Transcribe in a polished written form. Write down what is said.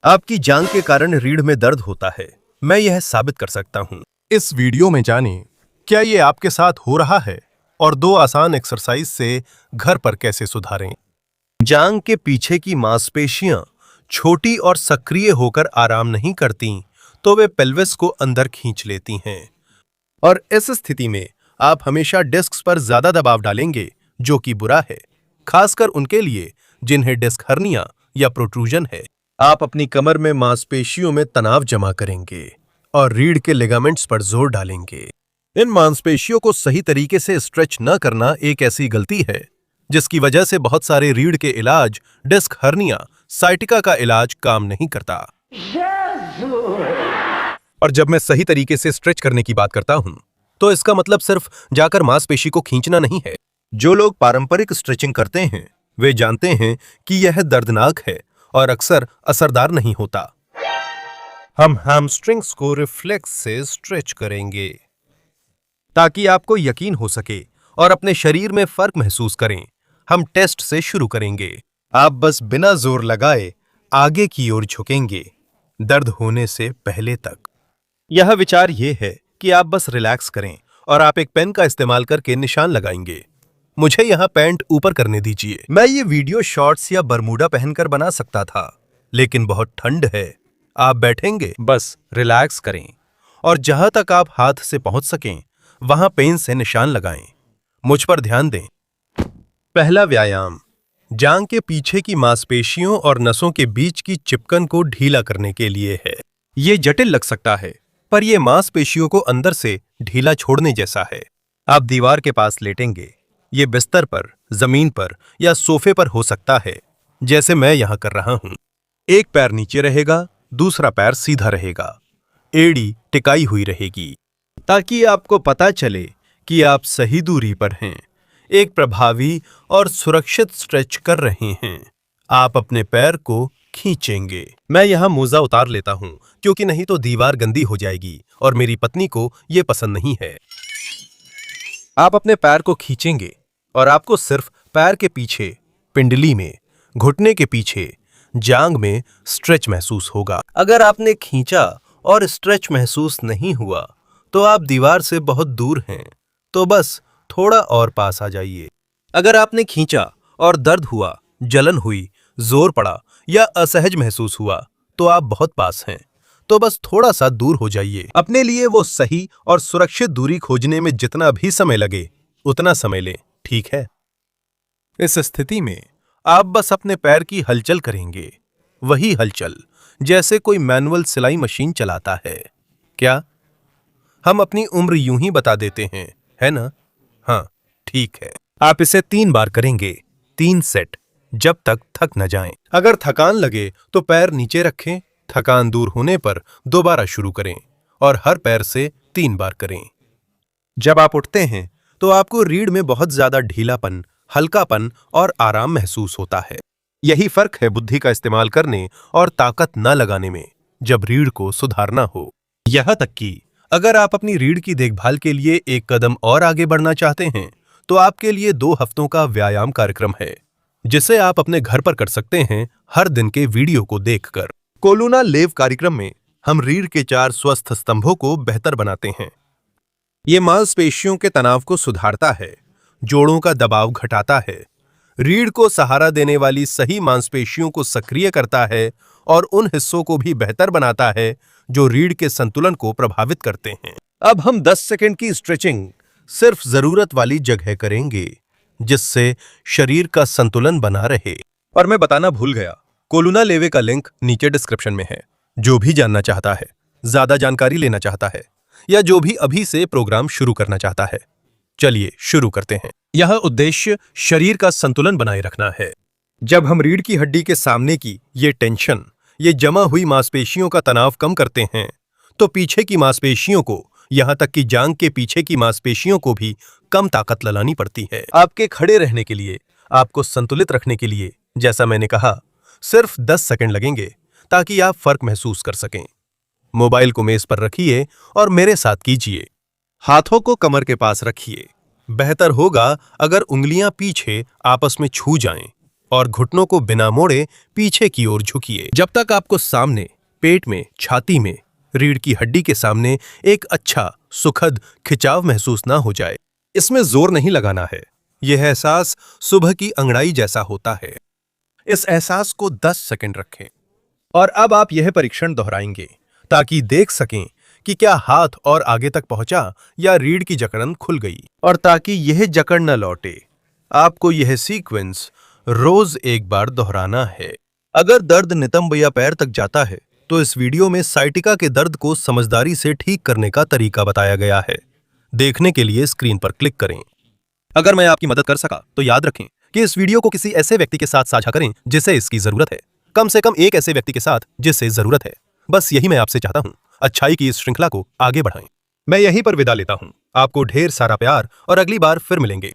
आपकी जांघ के कारण रीढ़ में दर्द होता है, मैं यह साबित कर सकता हूं। इस वीडियो में जानें क्या ये आपके साथ हो रहा है और 2 आसान एक्सरसाइज से घर पर कैसे सुधारें। जांघ के पीछे की मांसपेशियां छोटी और सक्रिय होकर आराम नहीं करती, तो वे पेल्विस को अंदर खींच लेती हैं और इस स्थिति में आप हमेशा डिस्क्स पर ज्यादा दबाव डालेंगे, जो कि बुरा है, खासकर उनके लिए जिन्हें डिस्क हर्निया या प्रोट्रूजन है। आप अपनी कमर में मांसपेशियों में तनाव जमा करेंगे और रीढ़ के लिगामेंट्स पर जोर डालेंगे। इन मांसपेशियों को सही तरीके से स्ट्रेच न करना एक ऐसी गलती है जिसकी वजह से बहुत सारे रीढ़ के इलाज, डिस्क हर्निया, साइटिका का इलाज काम नहीं करता। और जब मैं सही तरीके से स्ट्रेच करने की बात करता हूं, तो इसका मतलब सिर्फ जाकर मांसपेशी को खींचना नहीं है। जो लोग पारंपरिक स्ट्रेचिंग करते हैं, वे जानते हैं कि यह दर्दनाक है और अक्सर असरदार नहीं होता। हम हैमस्ट्रिंग्स को रिफ्लेक्स से स्ट्रेच करेंगे ताकि आपको यकीन हो सके और अपने शरीर में फर्क महसूस करें। हम टेस्ट से शुरू करेंगे। आप बस बिना जोर लगाए आगे की ओर झुकेंगे, दर्द होने से पहले तक। यह विचार यह है कि आप बस रिलैक्स करें और आप एक पेन का इस्तेमाल करके निशान लगाएंगे। मुझे यहां पैंट ऊपर करने दीजिए। मैं ये वीडियो शॉर्ट्स या बरमूडा पहनकर बना सकता था, लेकिन बहुत ठंड है। आप बैठेंगे, बस रिलैक्स करें और जहां तक आप हाथ से पहुंच सकें वहां पेन से निशान लगाएं। मुझ पर ध्यान दें। पहला व्यायाम जांघ के पीछे की मांसपेशियों और नसों के बीच की चिपकन को ढीला करने के लिए है। यह जटिल लग सकता है, पर यह मांसपेशियों को अंदर से ढीला छोड़ने जैसा है। आप दीवार के पास लेटेंगे। ये बिस्तर पर, जमीन पर या सोफे पर हो सकता है, जैसे मैं यहां कर रहा हूं। एक पैर नीचे रहेगा, दूसरा पैर सीधा रहेगा। एड़ी टिकाई हुई रहेगी ताकि आपको पता चले कि आप सही दूरी पर हैं, एक प्रभावी और सुरक्षित स्ट्रेच कर रहे हैं। आप अपने पैर को खींचेंगे। मैं यहां मोजा उतार लेता हूं, क्योंकि नहीं तो दीवार गंदी हो जाएगी और मेरी पत्नी को यह पसंद नहीं है। आप अपने पैर को खींचेंगे और आपको सिर्फ पैर के पीछे, पिंडली में, घुटने के पीछे, जांघ में स्ट्रेच महसूस होगा। अगर आपने खींचा और स्ट्रेच महसूस नहीं हुआ, तो आप दीवार से बहुत दूर हैं, तो बस थोड़ा और पास आ जाइए। अगर आपने खींचा और दर्द हुआ, जलन हुई, जोर पड़ा या असहज महसूस हुआ, तो आप बहुत पास हैं, तो बस थोड़ा सा दूर हो जाइए। अपने लिए वो सही और सुरक्षित दूरी खोजने में जितना भी समय लगे, उतना समय लें, ठीक है? इस स्थिति में आप बस अपने पैर की हलचल करेंगे, वही हलचल जैसे कोई मैनुअल सिलाई मशीन चलाता है। क्या हम अपनी उम्र यूं ही बता देते हैं, है ना? हाँ, ठीक है। आप इसे 3 बार करेंगे, 3 सेट, जब तक थक न जाएं। अगर थकान लगे तो पैर नीचे रखें। थकान दूर होने पर दोबारा शुरू करें और हर पैर से 3 बार करें। जब आप उठते हैं तो आपको रीढ़ में बहुत ज्यादा ढीलापन, हल्कापन और आराम महसूस होता है। यही फर्क है बुद्धि का इस्तेमाल करने और ताकत न लगाने में, जब रीढ़ को सुधारना हो। यहां तक कि अगर आप अपनी रीढ़ की देखभाल के लिए एक कदम और आगे बढ़ना चाहते हैं, तो आपके लिए 2 हफ्तों का व्यायाम कार्यक्रम है, जिसे आप अपने घर पर कर सकते हैं, हर दिन के वीडियो को देखकर। कोलुना लेव कार्यक्रम में हम रीढ़ के 4 स्वस्थ स्तंभों को बेहतर बनाते हैं। ये मांसपेशियों के तनाव को सुधारता है, जोड़ों का दबाव घटाता है, रीढ़ को सहारा देने वाली सही मांसपेशियों को सक्रिय करता है और उन हिस्सों को भी बेहतर बनाता है जो रीढ़ के संतुलन को प्रभावित करते हैं। अब हम 10 सेकंड की स्ट्रेचिंग सिर्फ जरूरत वाली जगह करेंगे, जिससे शरीर का संतुलन बना रहे। और मैं बताना भूल गया, कोलुना लेवे का लिंक नीचे डिस्क्रिप्शन में है। जो भी जानना चाहता है, ज्यादा जानकारी लेना चाहता है या जो भी अभी से प्रोग्राम शुरू करना चाहता है, चलिए शुरू करते हैं। यह उद्देश्य शरीर का संतुलन बनाए रखना है। जब हम रीढ़ की हड्डी के सामने की ये टेंशन, ये जमा हुई मांसपेशियों का तनाव कम करते हैं, तो पीछे की मांसपेशियों को, यहां तक कि जांघ के पीछे की मांसपेशियों को भी कम ताकत लगानी पड़ती है। आपके खड़े रहने के लिए, आपको संतुलित रखने के लिए, जैसा मैंने कहा, सिर्फ 10 सेकंड लगेंगे ताकि आप फर्क महसूस कर सकें। मोबाइल को मेज पर रखिए और मेरे साथ कीजिए। हाथों को कमर के पास रखिए। बेहतर होगा अगर उंगलियां पीछे आपस में छू जाएं। और घुटनों को बिना मोड़े पीछे की ओर झुकिए जब तक आपको सामने, पेट में, छाती में, रीढ़ की हड्डी के सामने एक अच्छा, सुखद खिंचाव महसूस ना हो जाए। इसमें जोर नहीं लगाना है। यह एहसास सुबह की अंगड़ाई जैसा होता है। इस एहसास को 10 सेकंड रखें और अब आप यह परीक्षण दोहराएंगे ताकि देख सकें कि क्या हाथ और आगे तक पहुंचा या रीढ़ की जकड़न खुल गई। और ताकि यह जकड़ न लौटे, आपको यह सीक्वेंस रोज एक बार दोहराना है। अगर दर्द नितंब या पैर तक जाता है तो इस वीडियो में साइटिका के दर्द को समझदारी से ठीक करने का तरीका बताया गया है। देखने के लिए स्क्रीन पर क्लिक करें। अगर मैं आपकी मदद कर सका तो याद रखें कि इस वीडियो को किसी ऐसे व्यक्ति के साथ साझा करें जिसे इसकी जरूरत है। कम से कम एक ऐसे व्यक्ति के साथ जिससे जरूरत है। बस यही मैं आपसे चाहता हूं। अच्छाई की इस श्रृंखला को आगे बढ़ाएं। मैं यहीं पर विदा लेता हूं। आपको ढेर सारा प्यार और अगली बार फिर मिलेंगे।